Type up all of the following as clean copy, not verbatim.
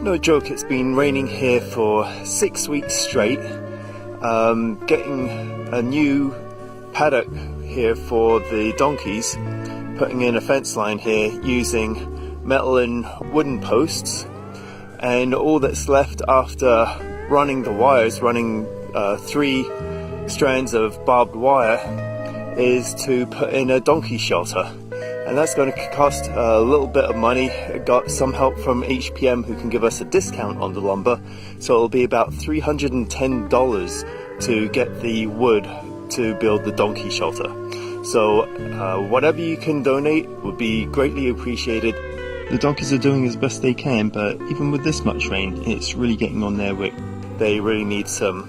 No joke, it's been raining here for 6 weeks straight. Getting a new paddock here for the donkeys, putting in a fence line here using metal and wooden posts, and all that's left after running the wires, running 3 strands of barbed wire, is to put in a donkey shelter. And that's going to cost a little bit of money. I got some help from HPM who can give us a discount on the lumber, so it'll be about $310 to get the wood to build the donkey shelter. So whatever you can donate would be greatly appreciated. The donkeys are doing as best they can, but even with this much rain, it's really getting on their wick. They really need some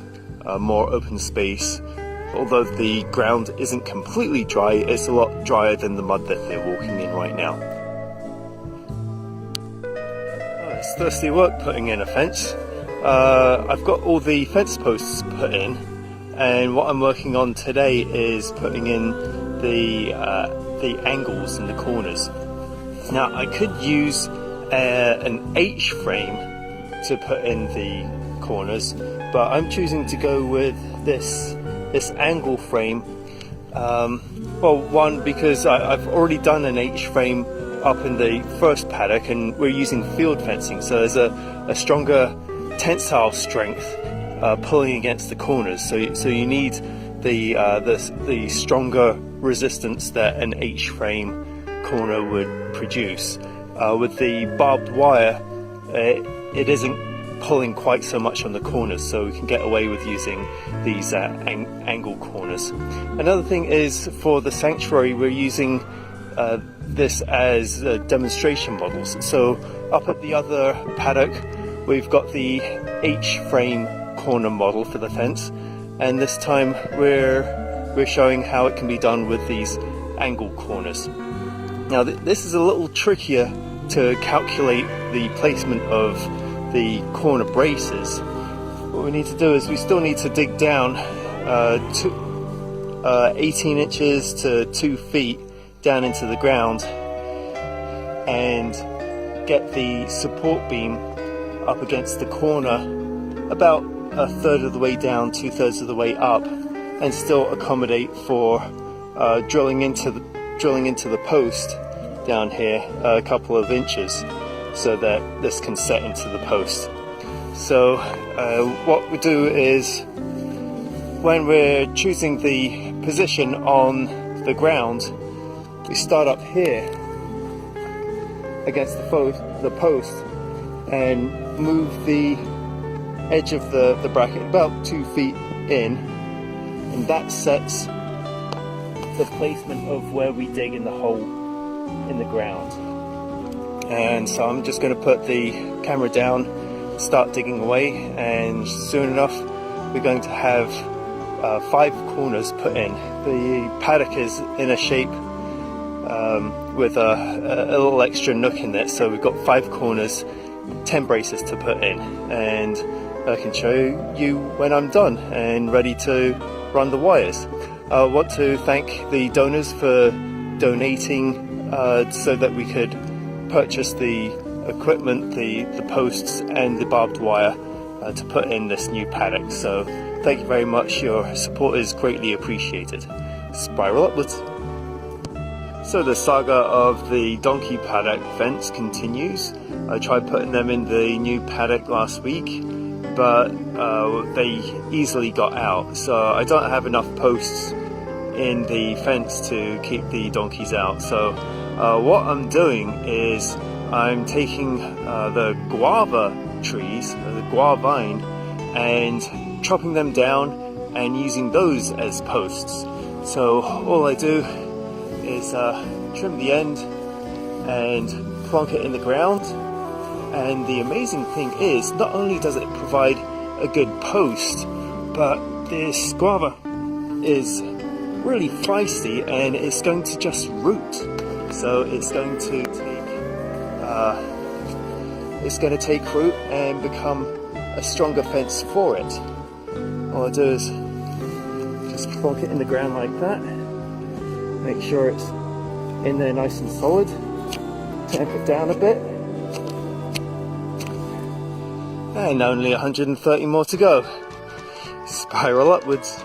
more open space. Although the ground isn't completely dry, it's a lot drier than the mud that they're walking in right now. It's thirsty work putting in a fence. I've got all the fence posts put in, and what I'm working on today is putting in the angles in the corners. Now I could use an H frame to put in the corners, but I'm choosing to go with this angle frame. Well, one, because I've already done an H frame up in the first paddock, and we're using field fencing, so there's a stronger tensile strength pulling against the corners. So you need the stronger resistance that an H frame corner would produce. With the barbed wire, it isn't pulling quite so much on the corners, so we can get away with using these angle corners. Another thing is, for the sanctuary, we're using this as demonstration models. So up at the other paddock, we've got the H-frame corner model for the fence, and this time we're showing how it can be done with these angle corners. Now this is a little trickier to calculate the placement of the corner braces. What we need to do is we still need to dig down 18 inches to 2 feet down into the ground and get the support beam up against the corner about 1/3 of the way down, 2/3 of the way up, and still accommodate for drilling into the post down here a couple of inches, so that this can set into the post. So what we do is, when we're choosing the position on the ground, we start up here against the post and move the edge of the bracket about 2 feet in, and that sets the placement of where we dig in the hole in the ground. And so I'm just going to put the camera down, start digging away, and soon enough we're going to have 5 corners put in. The paddock is in a shape with a little extra nook in it, so we've got 5 corners, 10 braces to put in, and I can show you when I'm done and ready to run the wires. I want to thank the donors for donating so that we could purchase the equipment, the posts and the barbed wire to put in this new paddock. So thank you very much, your support is greatly appreciated. Spiral upwards. So the saga of the donkey paddock fence continues. I tried putting them in the new paddock last week, but they easily got out, so I don't have enough posts in the fence to keep the donkeys out. So what I'm doing is I'm taking the guava trees, the guava vine, and chopping them down and using those as posts. So all I do is trim the end and plonk it in the ground, and the amazing thing is, not only does it provide a good post, but this guava is really feisty and it's going to just root. So it's going to take root and become a stronger fence for it. All I do is just plonk it in the ground like that, make sure it's in there nice and solid, tamp it down a bit, And only 130 more to go. Spiral upwards.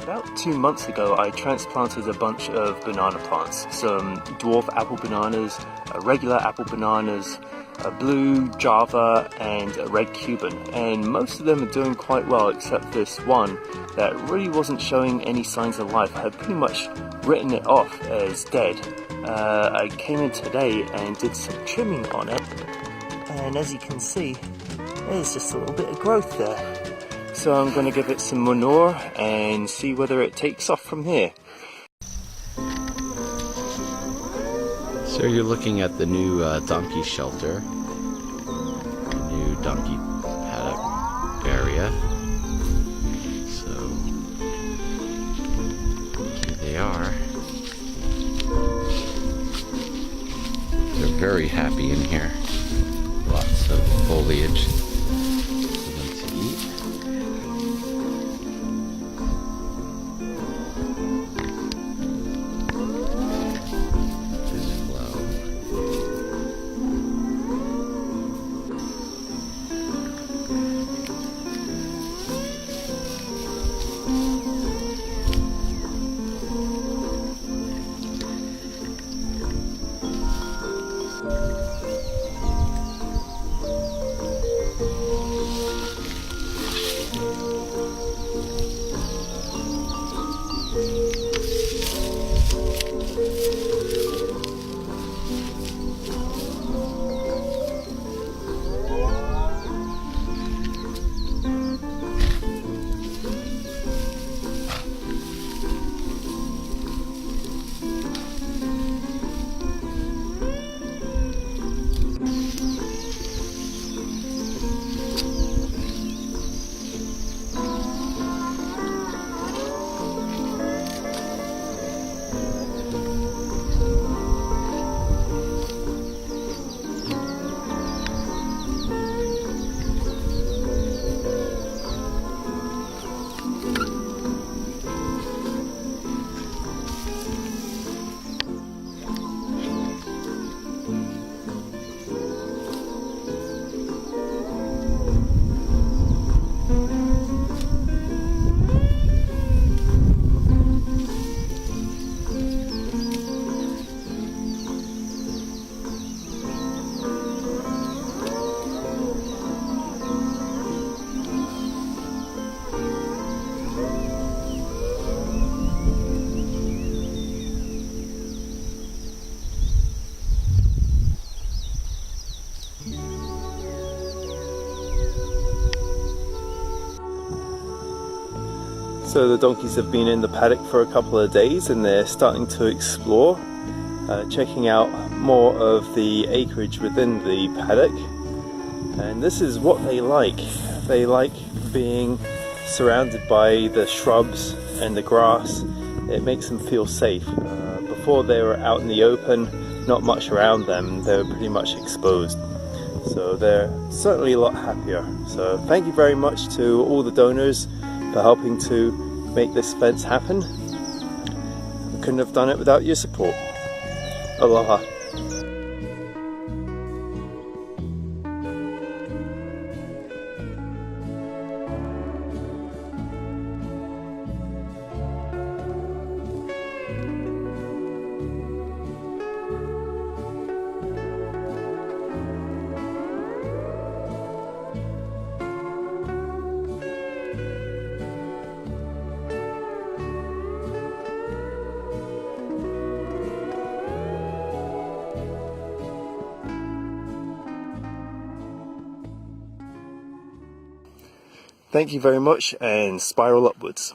About 2 months ago, I transplanted a bunch of banana plants. Some dwarf apple bananas, regular apple bananas, a blue Java, and a red Cuban. And most of them are doing quite well, except this one that really wasn't showing any signs of life. I had pretty much written it off as dead. I came in today and did some trimming on it. And as you can see, there's just a little bit of growth there. So I'm going to give it some manure and see whether it takes off from here. So you're looking at the new donkey shelter, the new donkey paddock area. So here they are. They're very happy in here. Lots of foliage for them to eat. So the donkeys have been in the paddock for a couple of days and they're starting to explore, checking out more of the acreage within the paddock. And this is what they like. They like being surrounded by the shrubs and the grass. It makes them feel safe. Before they were out in the open, not much around them, they were pretty much exposed. So they're certainly a lot happier. So thank you very much to all the donors for helping to make this fence happen. We couldn't have done it without your support. Aloha. Thank you very much and spiral upwards.